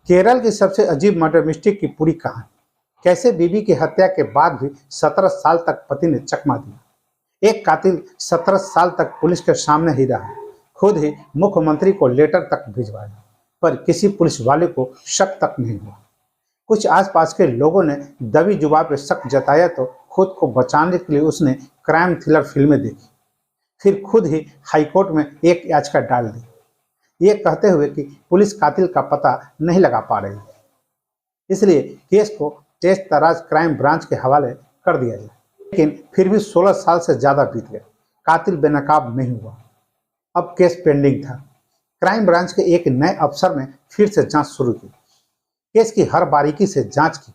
केरल की सबसे अजीब मर्डर मिस्ट्री की पूरी कहानी। कैसे बीवी की हत्या के बाद भी 17 साल तक पति ने चकमा दिया। एक कातिल 17 साल तक पुलिस के सामने ही रहा, खुद ही मुख्यमंत्री को लेटर तक भिजवाया, पर किसी पुलिस वाले को शक तक नहीं हुआ। कुछ आसपास के लोगों ने दबी जुबान पर शक जताया तो खुद को बचाने के लिए उसने क्राइम थ्रिलर फिल्में देखी, फिर खुद ही हाईकोर्ट में एक याचिका डाल दी, ये कहते हुए कि पुलिस कातिल का पता नहीं लगा पा रही है, इसलिए केस को तेज तराज क्राइम ब्रांच के हवाले कर दिया जाए। लेकिन फिर भी 16 साल से ज्यादा बीत गए, कातिल बेनकाब नहीं हुआ। अब केस पेंडिंग था। क्राइम ब्रांच के एक नए अफसर ने फिर से जांच शुरू की। केस की हर बारीकी से जांच की,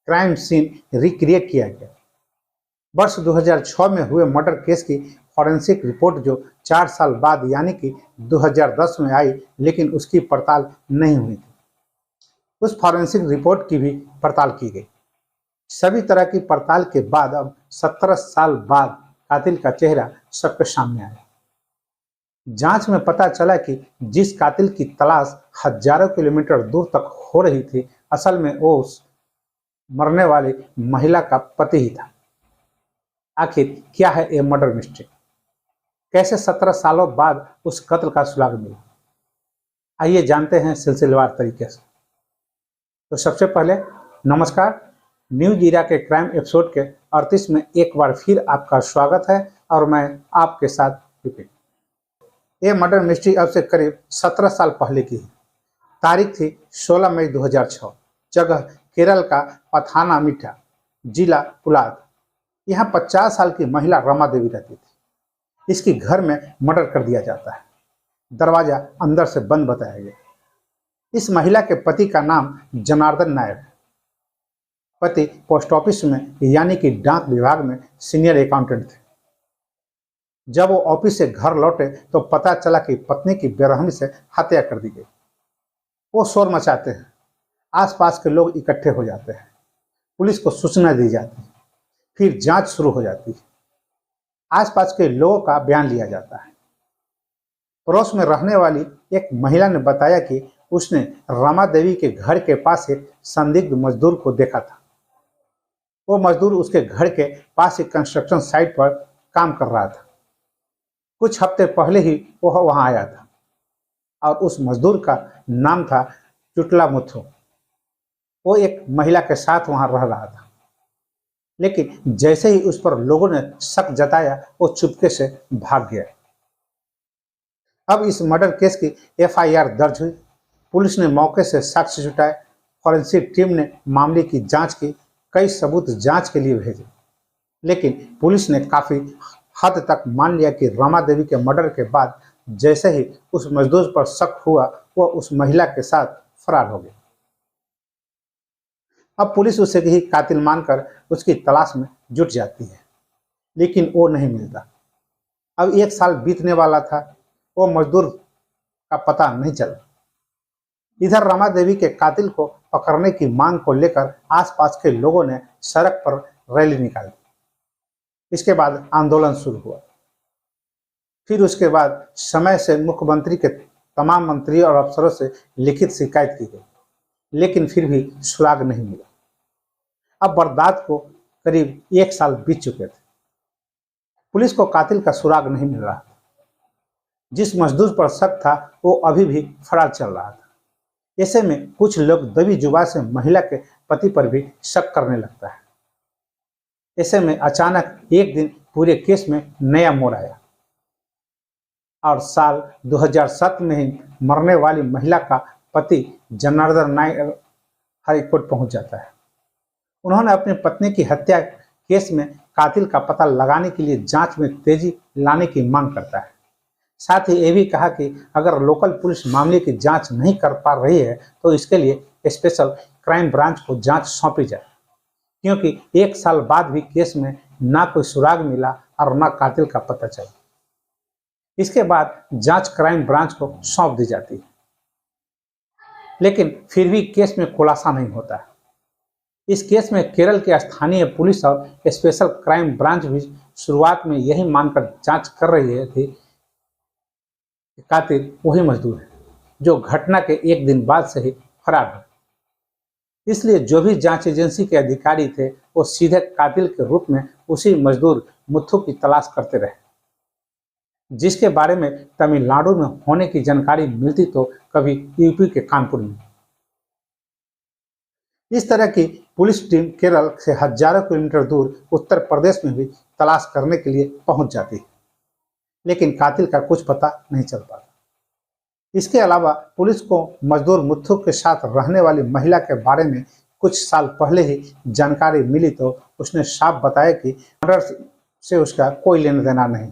क्राइम सीन रिक्रिएट किया गया। वर्ष 2006 में हुए मर्डर केस की फॉरेंसिक रिपोर्ट जो 4 साल बाद यानी कि 2010 में आई, लेकिन उसकी पड़ताल नहीं हुई थी। उस फॉरेंसिक रिपोर्ट की भी पड़ताल की गई। सभी तरह की पड़ताल के बाद अब 17 साल बाद कातिल का चेहरा सबके सामने आया। जांच में पता चला कि जिस कातिल की तलाश हजारों किलोमीटर दूर तक हो रही थी, असल में वो उस मरने वाली महिला का पति ही था। आखिर क्या है ये मर्डर मिस्ट्री? कैसे 17 सालों बाद उस कत्ल का सुराग मिला? आइए जानते हैं सिलसिलेवार तरीके से। तो सबसे पहले नमस्कार, न्यूज इरा के क्राइम एपिसोड के 38 में एक बार फिर आपका स्वागत है और मैं आपके साथ विपिन। ये मर्डर मिस्ट्री अब से करीब 17 साल पहले की है। तारीख थी 16 मई 2006। जगह केरल का पथानामिट्टा, जिला पुलाद। यहाँ 50 साल की महिला रमा देवी रहती थी। इसके घर में मर्डर कर दिया जाता है। दरवाजा अंदर से बंद बताया गया। इस महिला के पति का नाम जनार्दन नायर है। पति पोस्ट ऑफिस में यानी कि डाक विभाग में सीनियर अकाउंटेंट थे। जब वो ऑफिस से घर लौटे तो पता चला कि पत्नी की बेरहमी से हत्या कर दी गई। वो शोर मचाते हैं, आसपास के लोग इकट्ठे हो जाते हैं, पुलिस को सूचना दी जाती है, फिर जांच शुरू हो जाती है। आसपास के लोगों का बयान लिया जाता है। पड़ोस में रहने वाली एक महिला ने बताया कि उसने रमा देवी के घर के पास एक संदिग्ध मजदूर को देखा था। वो मजदूर उसके घर के पास एक कंस्ट्रक्शन साइट पर काम कर रहा था। कुछ हफ्ते पहले ही वह वहां आया था और उस मजदूर का नाम था चुटला मुथु। वो एक महिला के साथ वहां रह रहा था, लेकिन जैसे ही उस पर लोगों ने शक जताया वो चुपके से भाग गया। अब इस मर्डर केस की एफआईआर दर्ज हुई। पुलिस ने मौके से साक्ष्य जुटाए। फॉरेंसिक टीम ने मामले की जांच की, कई सबूत जांच के लिए भेजे, लेकिन पुलिस ने काफी हद तक मान लिया कि रमा देवी के मर्डर के बाद जैसे ही उस मजदूर पर शक हुआ, वह उस महिला के साथ फरार हो गया। अब पुलिस उसे ही कातिल मानकर उसकी तलाश में जुट जाती है, लेकिन वो नहीं मिलता। अब 1 साल बीतने वाला था, वो मजदूर का पता नहीं चला। इधर रमा देवी के कातिल को पकड़ने की मांग को लेकर आसपास के लोगों ने सड़क पर रैली निकाली। इसके बाद आंदोलन शुरू हुआ। फिर उसके बाद समय से मुख्यमंत्री के तमाम मंत्रियों और अफसरों से लिखित शिकायत की गई, लेकिन फिर भी सुराग नहीं मिला। अब बर्दाश्त को करीब 1 साल बीत चुके थे। पुलिस को कातिल का सुराग नहीं मिल रहा था। जिस मजदूर पर शक था वो अभी भी फरार चल रहा था। ऐसे में कुछ लोग दबी जुबान से महिला के पति पर भी शक करने लगता है। ऐसे में अचानक एक दिन पूरे केस में नया मोड़ आया और साल 2007 में ही मरने वाली महिला का पति जनार्दन नायर हाईकोर्ट पहुंच जाता है। उन्होंने अपनी पत्नी की हत्या केस में कातिल का पता लगाने के लिए जांच में तेजी लाने की मांग करता है। साथ ही ये भी कहा कि अगर लोकल पुलिस मामले की जांच नहीं कर पा रही है तो इसके लिए स्पेशल क्राइम ब्रांच को जांच सौंपी जाए, क्योंकि 1 साल बाद भी केस में ना कोई सुराग मिला और ना कातिल का पता चला। इसके बाद जांच क्राइम ब्रांच को सौंप दी जाती है, लेकिन फिर भी केस में खुलासा नहीं होता है। इस केस में केरल के स्थानीय पुलिस और स्पेशल क्राइम ब्रांच भी शुरुआत में यही मानकर जांच कर रही थी कि कातिल वही मजदूर है जो घटना के 1 दिन बाद से ही फरार हो। इसलिए जो भी जांच एजेंसी के अधिकारी थे वो सीधे कातिल के रूप में उसी मजदूर मुथु की तलाश करते रहे, जिसके बारे में तमिलनाडु में होने की जानकारी मिलती तो कभी यूपी के कानपुर में। इस तरह की पुलिस टीम केरल से हजारों किलोमीटर दूर उत्तर प्रदेश में भी तलाश करने के लिए पहुंच जाती है, लेकिन कातिल का कुछ पता नहीं चल पाता। इसके अलावा पुलिस को मजदूर मुथु के साथ रहने वाली महिला के बारे में कुछ साल पहले ही जानकारी मिली तो उसने साफ बताया कि मर्डर से उसका कोई लेना देना नहीं।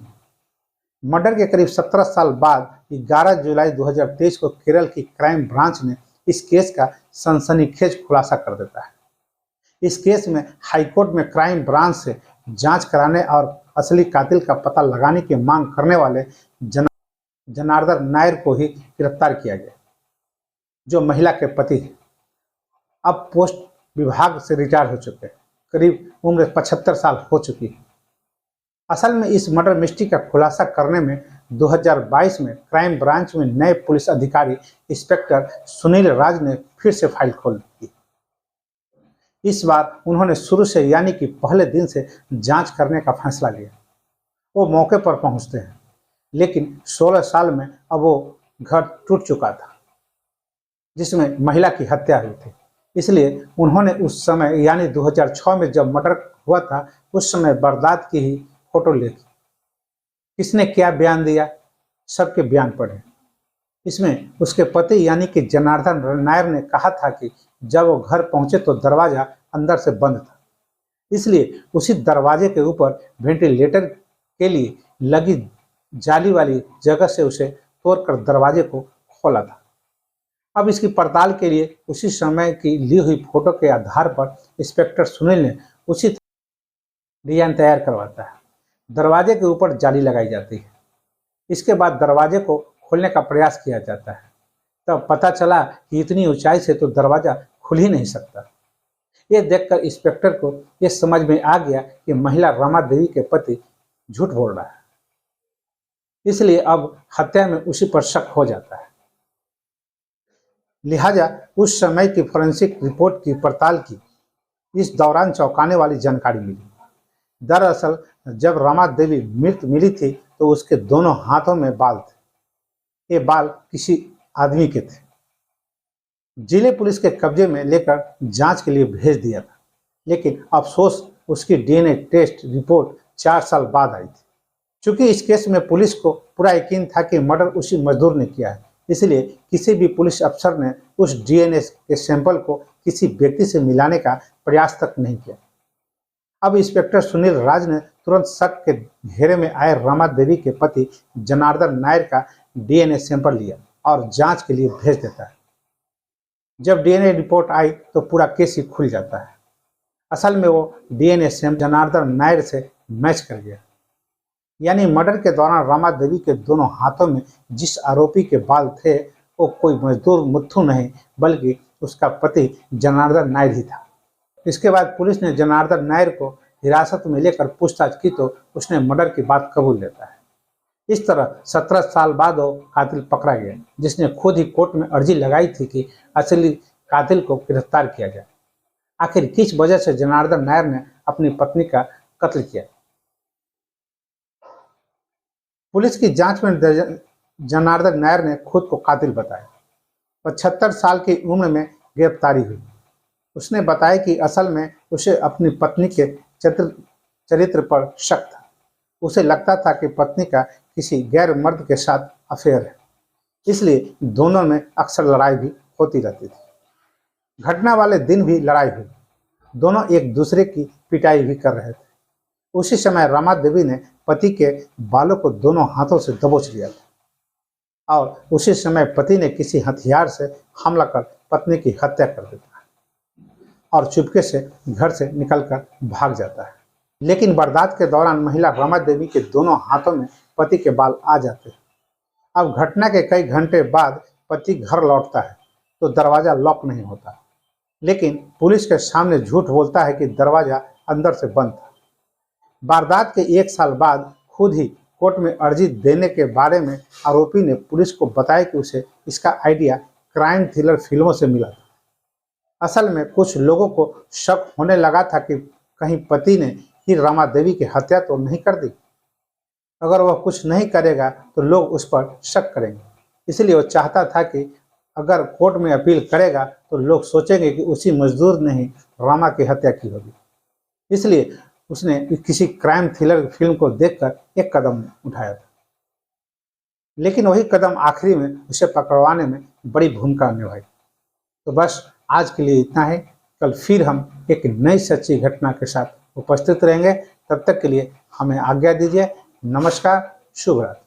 मर्डर के करीब 17 साल बाद 11 जुलाई 2023 को केरल की क्राइम ब्रांच ने इस केस का सनसनीखेज खुलासा कर देता है। इस केस में हाईकोर्ट में क्राइम ब्रांच से जांच कराने और असली कातिल का पता लगाने की मांग करने वाले जनार्दन नायर को ही गिरफ्तार किया गया, जो महिला के पति हैं। अब पोस्ट विभाग से रिटायर हो चुके हैं, करीब उम्र 75 साल हो चुकी है। असल में इस मर्डर मिस्ट्री का खुलासा करने में 2022 में क्राइम ब्रांच में नए पुलिस अधिकारी इंस्पेक्टर सुनील राज ने फिर से फाइल खोल दी। इस बार उन्होंने शुरू से यानी कि पहले दिन से जांच करने का फैसला लिया। वो मौके पर पहुंचते हैं, लेकिन 16 साल में अब वो घर टूट चुका था जिसमें महिला की हत्या हुई थी। इसलिए उन्होंने उस समय यानी 2006 में जब मर्डर हुआ था उस समय वारदात की ही फोटो लेगी। किसने क्या बयान दिया, सबके बयान पढ़े। इसमें उसके पति यानी कि जनार्दन नायर ने कहा था कि जब वो घर पहुंचे तो दरवाजा अंदर से बंद था, इसलिए उसी दरवाजे के ऊपर वेंटिलेटर के लिए लगी जाली वाली जगह से उसे तोड़कर दरवाजे को खोला था। अब इसकी पड़ताल के लिए उसी समय की ली हुई फोटो के आधार पर इंस्पेक्टर सुनील ने उसी डिजाइन तैयार करवाता है। दरवाजे के ऊपर जाली लगाई जाती है। इसके बाद दरवाजे को खोलने का प्रयास किया जाता है। तब पता चला कि इतनी ऊंचाई से तो दरवाजा खुल ही नहीं सकता। ये देखकर इंस्पेक्टर को यह समझ में आ गया कि महिला रमा देवी के पति झूठ बोल रहा है, इसलिए अब हत्या में उसी पर शक हो जाता है। लिहाजा उस समय की फोरेंसिक रिपोर्ट की पड़ताल की। इस दौरान चौंकाने वाली जानकारी मिली। दरअसल जब रमा देवी मृत मिली थी तो उसके दोनों हाथों में बाल थे। ये बाल किसी आदमी के थे। जिले पुलिस के कब्जे में लेकर जांच के लिए भेज दिया था, लेकिन अफसोस उसकी डीएनए टेस्ट रिपोर्ट 4 साल बाद आई थी। चूंकि इस केस में पुलिस को पूरा यकीन था कि मर्डर उसी मजदूर ने किया है, इसलिए किसी भी पुलिस अफसर ने उस डीएनए के सैंपल को किसी व्यक्ति से मिलाने का प्रयास तक नहीं किया। अब इंस्पेक्टर सुनील राज ने तुरंत शक के घेरे में आए रमा देवी के पति जनार्दन नायर का डीएनए सैंपल लिया और जांच के लिए भेज देता है। जब डीएनए रिपोर्ट आई तो पूरा केस ही खुल जाता है। असल में वो डीएनए सैंपल जनार्दन नायर से मैच कर गया, यानी मर्डर के दौरान रमा देवी के दोनों हाथों में जिस आरोपी के बाल थे वो कोई मजदूर मुथु नहीं बल्कि उसका पति जनार्दन नायर ही था। इसके बाद पुलिस ने जनार्दन नायर को हिरासत में लेकर पूछताछ की तो उसने मर्डर की बात कबूल लेता है। इस तरह 17 साल बाद वो कातिल पकड़ा गया, जिसने खुद ही कोर्ट में अर्जी लगाई थी कि असली कातिल को गिरफ्तार किया जाए। आखिर किस वजह से जनार्दन नायर ने अपनी पत्नी का कत्ल किया? पुलिस की जांच में जनार्दन नायर ने खुद को कातिल बताया। 75 साल की उम्र में गिरफ्तारी हुई। उसने बताया कि असल में उसे अपनी पत्नी के चरित्र पर शक था। उसे लगता था कि पत्नी का किसी गैर मर्द के साथ अफेयर है, इसलिए दोनों में अक्सर लड़ाई भी होती रहती थी। घटना वाले दिन भी लड़ाई हुई। दोनों एक दूसरे की पिटाई भी कर रहे थे। उसी समय रमा देवी ने पति के बालों को दोनों हाथों से दबोच लिया था और उसी समय पति ने किसी हथियार से हमला कर पत्नी की हत्या कर देता है और चुपके से घर से निकलकर भाग जाता है। लेकिन वारदात के दौरान महिला रमा देवी के दोनों हाथों में पति के बाल आ जाते हैं। अब घटना के कई घंटे बाद पति घर लौटता है तो दरवाजा लॉक नहीं होता, लेकिन पुलिस के सामने झूठ बोलता है कि दरवाजा अंदर से बंद था। वारदात के 1 साल बाद खुद ही कोर्ट में अर्जी देने के बारे में आरोपी ने पुलिस को बताया कि उसे इसका आइडिया क्राइम थ्रिलर फिल्मों से मिला था। असल में कुछ लोगों को शक होने लगा था कि कहीं पति ने ही रमा देवी की हत्या तो नहीं कर दी। अगर वह कुछ नहीं करेगा तो लोग उस पर शक करेंगे, इसलिए वह चाहता था कि अगर कोर्ट में अपील करेगा तो लोग सोचेंगे कि उसी मजदूर ने ही रमा की हत्या की होगी। इसलिए उसने किसी क्राइम थ्रिलर फिल्म को देखकर एक कदम उठाया था, लेकिन वही कदम आखिरी में उसे पकड़वाने में बड़ी भूमिका निभाई। तो बस आज के लिए इतना है। कल फिर हम एक नई सच्ची घटना के साथ उपस्थित रहेंगे। तब तक के लिए हमें आज्ञा दीजिए। नमस्कार, शुभ रात्रि।